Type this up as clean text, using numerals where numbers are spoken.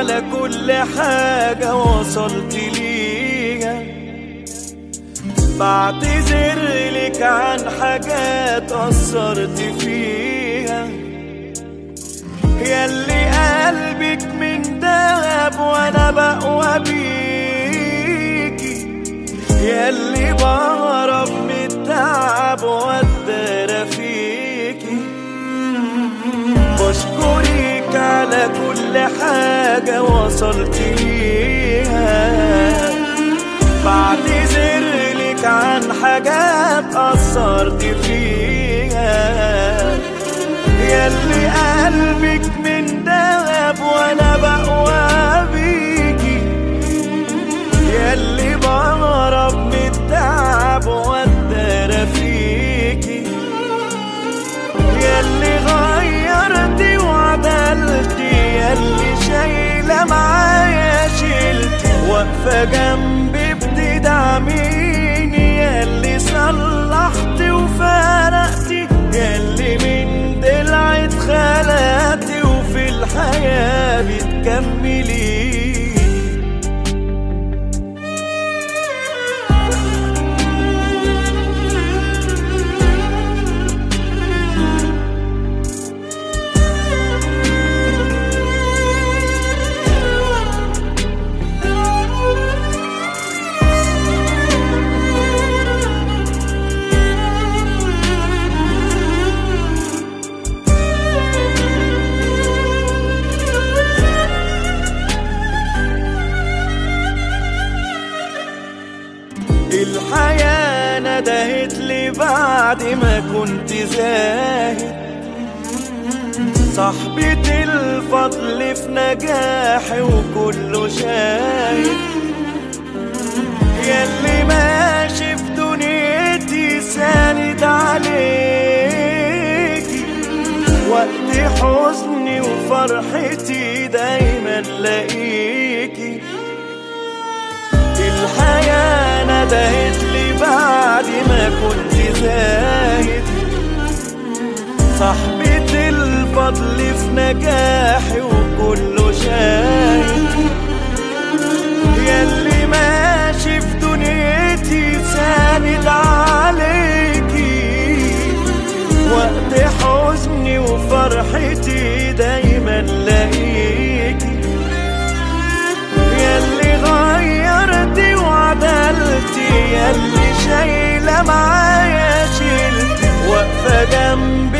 على كل حاجة وصلت ليها، بعتذر لك عن حاجات قصرت فيها، ياللي قلبك من دهب وانا بقوى بيكي، ياللي بهرب من التعب واتدارى فيكي. بشكرك على كل حاجة وصلت ليها، بعتذر لك عن حاجات قصرت فيها، ياللي قلبك من دهب وانا بقوى بيكي، ياللي بهرب من التعب واتدارى فيكي، ياللي غيرتي وعدلتي، ياللي شايلة معايا شيلتي، واقفة جنبي بتدعميني، ياللي صلحتي وفرقتي، ياللي من دلع اتخلقتي وفي الحياة بتكملي. الحياة ندهت لي بعد ما كنت زاهد، صاحبة الفضل في نجاحي وكله شاهد، ياللي ماشي في دنيتي ساند عليكي، وقت حزني وفرحتي دايما لاقيكي. الحياة ندهت لي بعد ما كنت زاهد، صاحبة الفضل في نجاحي وكله شاهد، ياللي ماشي في دنيتي ساند عليكي، وقت حزني وفرحتي دايما لاقيكي، ياللي غيرتي وعدلتي، ياللي شايلة معايا شيلتي، واقفة جنبي